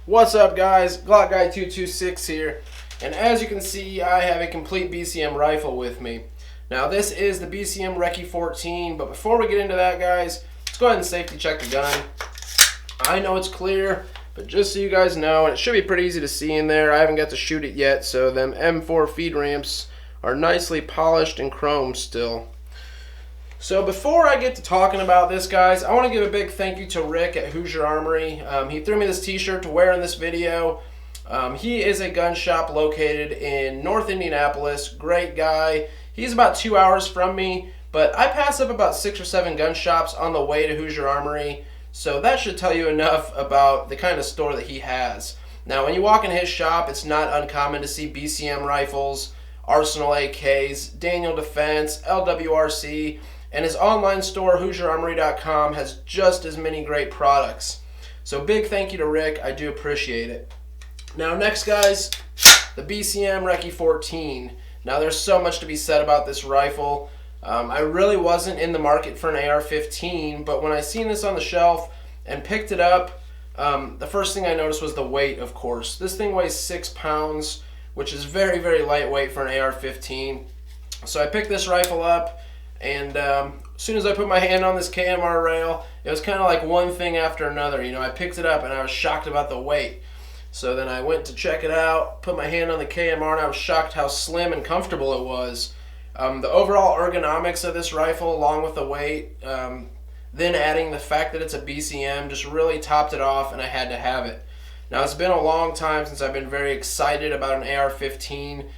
What's up, guys? Glock Guy 226 here, and as you can see, I have a complete BCM rifle with me. Now, this is the Bcm Recce 14, but before we get into that, guys, let's go ahead and safety check the gun. I know it's clear, but just so you guys know, and it should be pretty easy to see in there, I haven't got to shoot it yet, so them M4 feed ramps are nicely polished and chromed still. So before I get to talking about this, guys, I want to give a big thank you to Rick at Hoosier Armory. He threw me this t-shirt to wear in this video. He is a gun shop located in North Indianapolis. Great guy. He's about 2 hours from me, but I pass up about 6 or 7 gun shops on the way to Hoosier Armory. So that should tell you enough about the kind of store that he has. Now, when you walk in his shop, it's not uncommon to see BCM rifles, Arsenal AKs, Daniel Defense, LWRC, and his online store, HoosierArmory.com, has just as many great products. So big thank you to Rick. I do appreciate it. Now next, guys, the Bcm Recce 14. Now there's so much to be said about this rifle. I really wasn't in the market for an AR-15, but when I seen this on the shelf and picked it up, the first thing I noticed was the weight, of course. This thing weighs 6 pounds, which is very, very lightweight for an AR-15. So I picked this rifle up, and as soon as I put my hand on this KMR rail, it was kind of like one thing after another. You know, I picked it up and I was shocked about the weight. So then I went to check it out, put my hand on the KMR, and I was shocked how slim and comfortable it was. The overall ergonomics of this rifle, along with the weight, then adding the fact that it's a BCM, just really topped it off, and I had to have it. Now, it's been a long time since I've been very excited about an AR-15.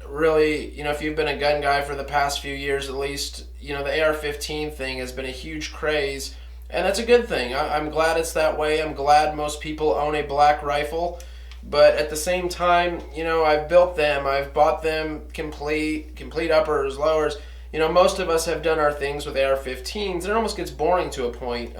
Really, you know, if you've been a gun guy for the past few years at least, you know, the AR-15 thing has been a huge craze, and that's a good thing. I'm glad it's that way. I'm glad most people own a black rifle, but at the same time, you know, I've built them. I've bought them complete uppers, lowers. You know, most of us have done our things with AR-15s, and it almost gets boring to a point.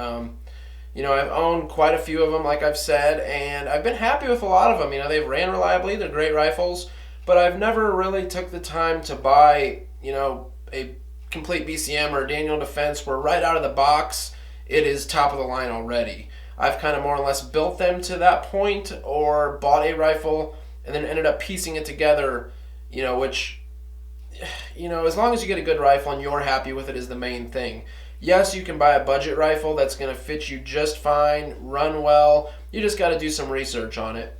You know, I've owned quite a few of them, like I've said, and I've been happy with a lot of them. You know, they've ran reliably. They're great rifles. But I've never really took the time to buy, you know, a complete BCM or Daniel Defense where right out of the box it is top of the line already. I've kind of more or less built them to that point, or bought a rifle and then ended up piecing it together, you know, which, you know, as long as you get a good rifle and you're happy with it is the main thing. Yes, you can buy a budget rifle that's going to fit you just fine, run well. You just got to do some research on it.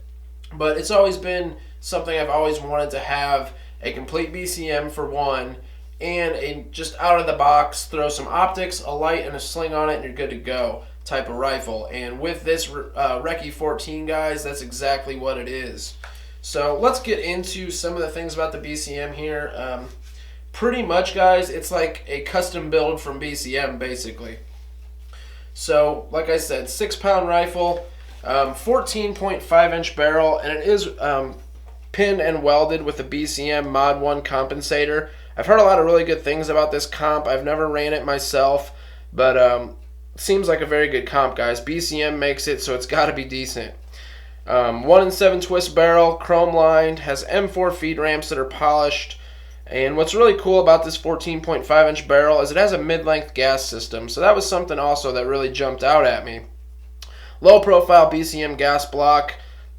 But it's always been something I've always wanted to have, a complete BCM for one, and a just out of the box, throw some optics, a light, and a sling on it, and you're good to go type of rifle. And with this Recce 14, guys, that's exactly what it is. So let's get into some of the things about the BCM here. Pretty much, guys, it's like a custom build from BCM, basically. So, like I said, 6-pound rifle, 14.5-inch barrel, and it is pinned and welded with a Bcm Mod 1 compensator. I've heard a lot of really good things about this comp. I've never ran it myself, but seems like a very good comp, guys. BCM makes it, so it's got to be decent. 1-in-7 twist barrel, chrome lined, has M4 feed ramps that are polished. And what's really cool about this 14.5-inch barrel is it has a mid-length gas system, so that was something also that really jumped out at me. Low-profile BCM gas block.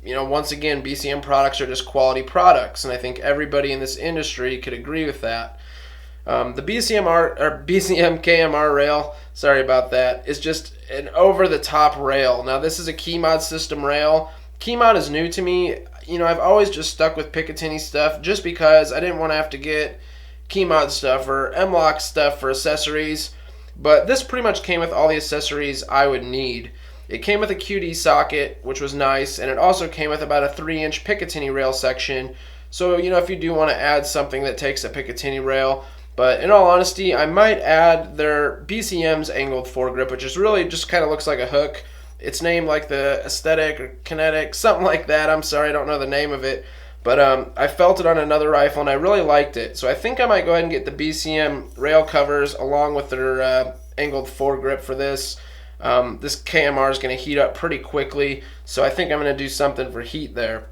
You know, once again, BCM products are just quality products, and I think everybody in this industry could agree with that. The Bcm KMR rail, sorry about that, is just an over-the-top rail. Now, this is a Keymod system rail. Keymod is new to me. You know, I've always just stuck with Picatinny stuff just because I didn't want to have to get Keymod stuff or M-Lock stuff for accessories, but this pretty much came with all the accessories I would need. It came with a QD socket, which was nice, and it also came with about a 3-inch Picatinny rail section. So, you know, if you do want to add something that takes a Picatinny rail, but in all honesty, I might add their BCM's angled foregrip, which is really just kind of looks like a hook. It's named like the Aesthetic or Kinetic, something like that. I'm sorry, I don't know the name of it. But I felt it on another rifle, and I really liked it. So I think I might go ahead and get the BCM rail covers along with their angled foregrip for this. This KMR is going to heat up pretty quickly, so I think I'm going to do something for heat there.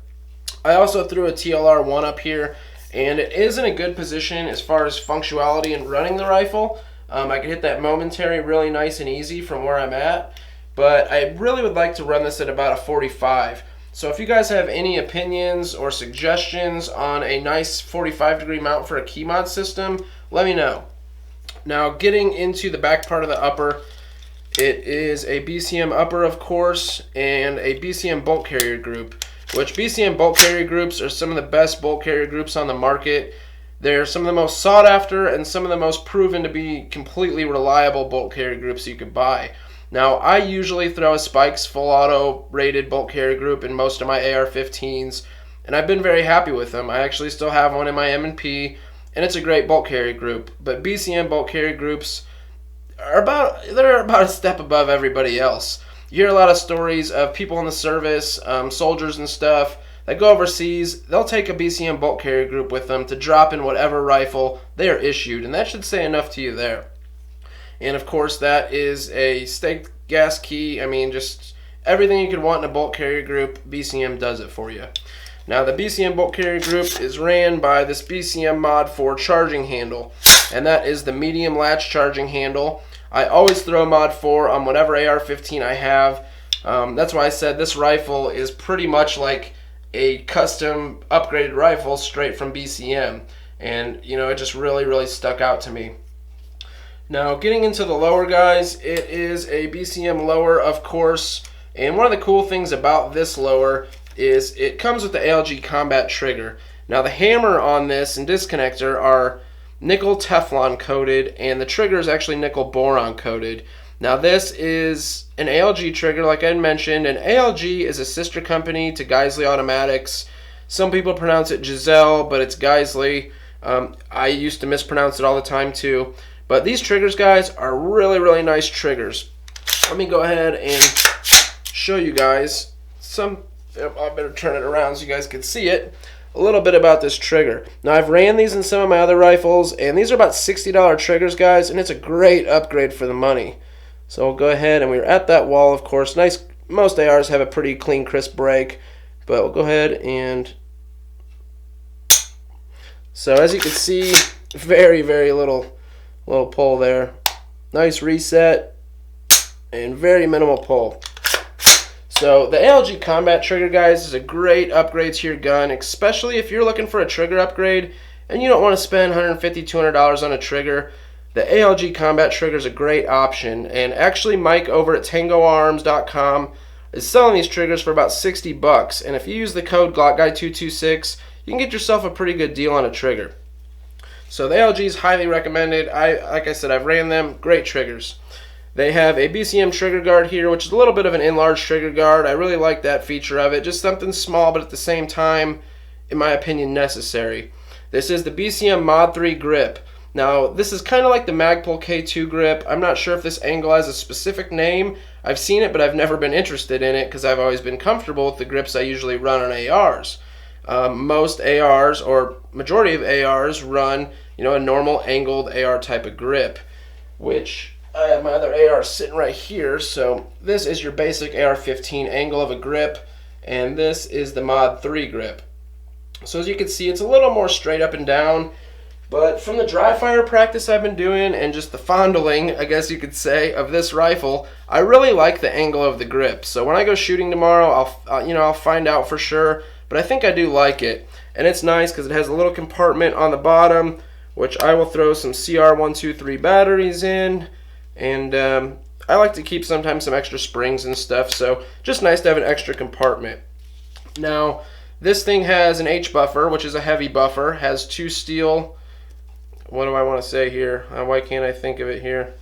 I also threw a TLR1 up here, and it is in a good position as far as functionality and running the rifle. I can hit that momentary really nice and easy from where I'm at. but I really would like to run this at about a 45. So if you guys have any opinions or suggestions on a nice 45-degree mount for a Keymod system, let me know. Now, getting into the back part of the upper, it is a Bcm upper, of course, and a Bcm bolt carrier group, which Bcm bolt carrier groups are some of the best bolt carrier groups on the market. They're some of the most sought after and some of the most proven to be completely reliable bolt carrier groups you could buy. Now, I usually throw a Spikes full auto rated bolt carrier group in most of my AR-15s, and I've been very happy with them. I actually still have one in my M&P, and it's a great bolt carrier group. But Bcm bolt carrier groups are about a step above everybody else. You hear a lot of stories of people in the service, soldiers and stuff, that go overseas. They'll take a Bcm bolt carrier group with them to drop in whatever rifle they are issued, and that should say enough to you there. And of course, that is a staked gas key. I mean, just everything you could want in a bolt carrier group, Bcm does it for you. Now, the Bcm bolt carrier group is ran by this Bcm Mod 4 charging handle, and that is the medium latch charging handle. I always throw Mod 4 on whatever AR-15 I have. That's why I said this rifle is pretty much like a custom upgraded rifle straight from Bcm, and you know, it just really stuck out to me. Now, getting into the lower, guys, it is a Bcm lower, of course, and one of the cool things about this lower is it comes with the ALG combat trigger. Now, the hammer on this and disconnector are nickel Teflon coated, and the trigger is actually nickel boron coated. Now, this is an ALG trigger, like I mentioned, and ALG is a sister company to Geisley Automatics. Some people pronounce it Giselle, but it's Geisley. I used to mispronounce it all the time too. But these triggers, guys, are really nice triggers. Let me go ahead and show you guys some. I better turn it around so you guys can see it. A little bit about this trigger. Now, I've ran these in some of my other rifles, and these are about $60 triggers, guys, and it's a great upgrade for the money. So we'll go ahead, and we're at that wall, of course. Nice. Most ARs have a pretty clean, crisp break, but we'll go ahead and. So as you can see, very little pull there. Nice reset and very minimal pull. So the ALG combat trigger, guys, is a great upgrade to your gun, especially if you're looking for a trigger upgrade and you don't want to spend $150, $200 on a trigger. The ALG combat trigger is a great option, and actually Mike over at tangoarms.com is selling these triggers for about 60 bucks, and if you use the code GlockGuy226, you can get yourself a pretty good deal on a trigger. So the ALG is highly recommended. Like I said, I've ran them. Great triggers. They have a Bcm trigger guard here, which is a little bit of an enlarged trigger guard. I really like that feature of it. Just something small, but at the same time, in my opinion, necessary. This is the Bcm Mod 3 grip. Now, this is kind of like the Magpul K2 grip. I'm not sure if this angle has a specific name. I've seen it, but I've never been interested in it because I've always been comfortable with the grips I usually run on ARs. Most ARs, or majority of ARs, run a normal angled AR type of grip, which I have my other AR sitting right here. So this is your basic AR-15 angle of a grip, and this is the Mod 3 grip. So as you can see, it's a little more straight up and down, but from the dry fire practice I've been doing and just the fondling, I guess you could say, of this rifle, I really like the angle of the grip. So when I go shooting tomorrow, I'll find out for sure, but I think I do like it. And it's nice because it has a little compartment on the bottom, which I will throw some CR123 batteries in, and I like to keep sometimes some extra springs and stuff, so just nice to have an extra compartment. Now, this thing has an H buffer, which is a heavy buffer, has two steel, what do I want to say here? Why can't I think of it here?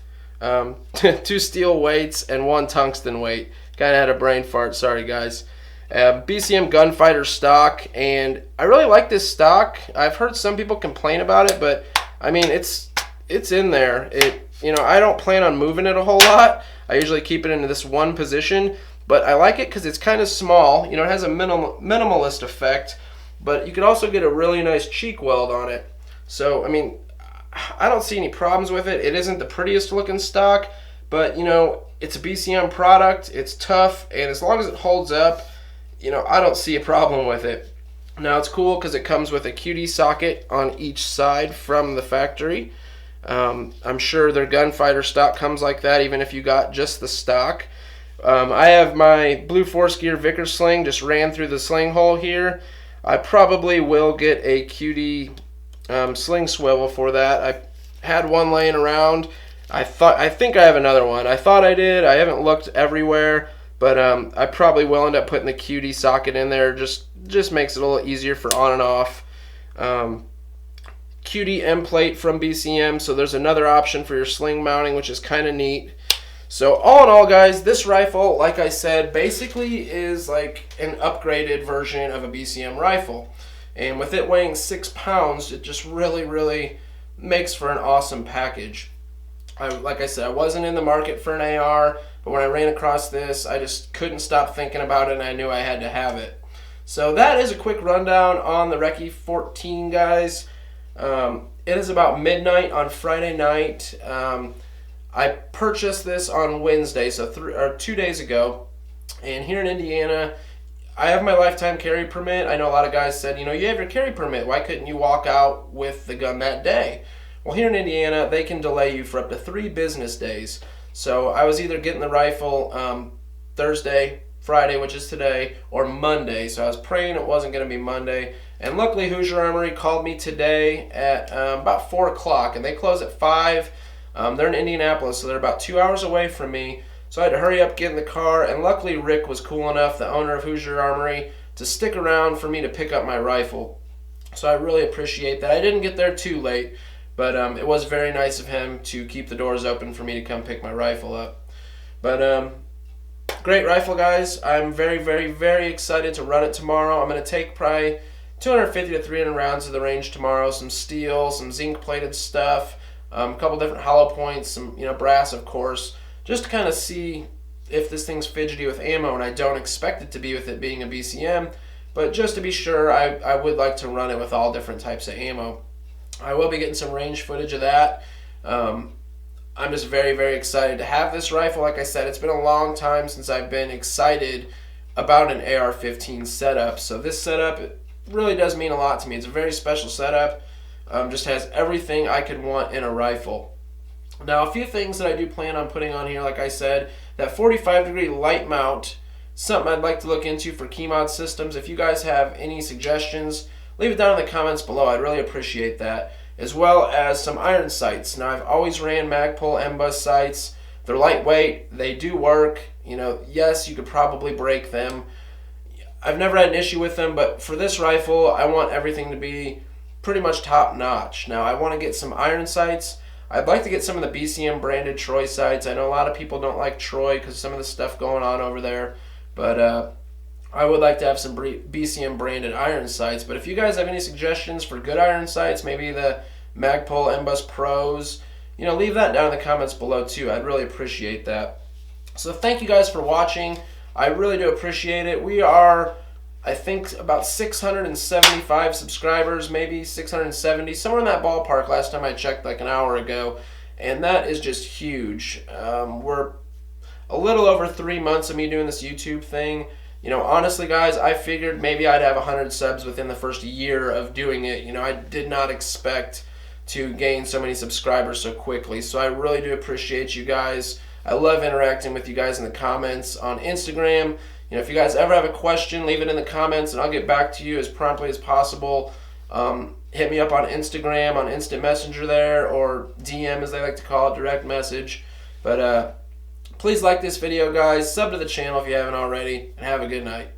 Two steel weights and one tungsten weight. Kind of had a brain fart, sorry guys. Bcm Gunfighter Stock, and I really like this stock. I've heard some people complain about it, but I mean, it's in there. I don't plan on moving it a whole lot. I usually keep it in this one position, but I like it because it's kind of small. It has a minimalist effect, but you could also get a really nice cheek weld on it. So, I mean, I don't see any problems with it. It isn't the prettiest looking stock, but, it's a Bcm product. It's tough, and as long as it holds up, I don't see a problem with it. Now, it's cool because it comes with a QD socket on each side from the factory. I'm sure their Gunfighter stock comes like that, even if you got just the stock. I have my blue force gear Vickers sling, just ran through the sling hole here. I probably will get a QD sling swivel for that. I had one laying around. I think I have another one. I thought I did. I haven't looked everywhere, but I probably will end up putting the QD socket in there. Just makes it a little easier for on and off. QD M plate from BCM, so there's another option for your sling mounting, which is kind of neat. So all in all, guys, this rifle, like I said, basically is like an upgraded version of a BCM rifle. And with it weighing 6 pounds, it just really makes for an awesome package. Like I said, I wasn't in the market for an AR, but when I ran across this, I just couldn't stop thinking about it, and I knew I had to have it. So that is a quick rundown on the Recce 14, guys. It is about midnight on Friday night. I purchased this on Wednesday, so 2 days ago. And here in Indiana, I have my lifetime carry permit. I know a lot of guys said, you know, you have your carry permit. Why couldn't you walk out with the gun that day? Well, here in Indiana, they can delay you for up to 3 business days. So I was either getting the rifle Thursday, Friday, which is today, or Monday. So I was praying it wasn't going to be Monday. And luckily, Hoosier Armory called me today at about 4 o'clock, and they close at 5. They're in Indianapolis, so they're about 2 hours away from me. So I had to hurry up, get in the car, and luckily Rick was cool enough, the owner of Hoosier Armory, to stick around for me to pick up my rifle. So I really appreciate that. I didn't get there too late, but it was very nice of him to keep the doors open for me to come pick my rifle up. But great rifle, guys. I'm very excited to run it tomorrow. I'm going to take probably 250 to 300 rounds to the range tomorrow, some steel, some zinc-plated stuff, a couple different hollow points, some brass, of course, just to kind of see if this thing's fidgety with ammo, and I don't expect it to be with it being a BCM, but just to be sure, I would like to run it with all different types of ammo. I will be getting some range footage of that. I'm just very excited to have this rifle. Like I said, it's been a long time since I've been excited about an AR-15 setup, so this setup, it really does mean a lot to me. It's a very special setup. Just has everything I could want in a rifle. Now, a few things that I do plan on putting on here, like I said, that 45-degree light mount, something I'd like to look into for Keymod systems. If you guys have any suggestions, leave it down in the comments below. I'd really appreciate that. As well as some iron sights. Now, I've always ran Magpul MBUS sights. They're lightweight. They do work. Yes, you could probably break them. I've never had an issue with them, but for this rifle, I want everything to be pretty much top notch. Now, I want to get some iron sights. I'd like to get some of the BCM branded Troy sights. I know a lot of people don't like Troy because some of the stuff going on over there, but I would like to have some BCM branded iron sights. But if you guys have any suggestions for good iron sights, maybe the Magpul MBUS Pros, leave that down in the comments below too. I'd really appreciate that. So thank you guys for watching. I really do appreciate it. We are, I think, about 675 subscribers, maybe 670, somewhere in that ballpark last time I checked like an hour ago, and that is just huge. We're a little over 3 months of me doing this YouTube thing. Honestly, guys, I figured maybe I'd have 100 subs within the first year of doing it. I did not expect to gain so many subscribers so quickly, so I really do appreciate you guys. I love interacting with you guys in the comments on Instagram. If you guys ever have a question, leave it in the comments, and I'll get back to you as promptly as possible. Hit me up on Instagram, on Instant Messenger there, or DM as they like to call it, direct message. But please like this video, guys. Sub to the channel if you haven't already, and have a good night.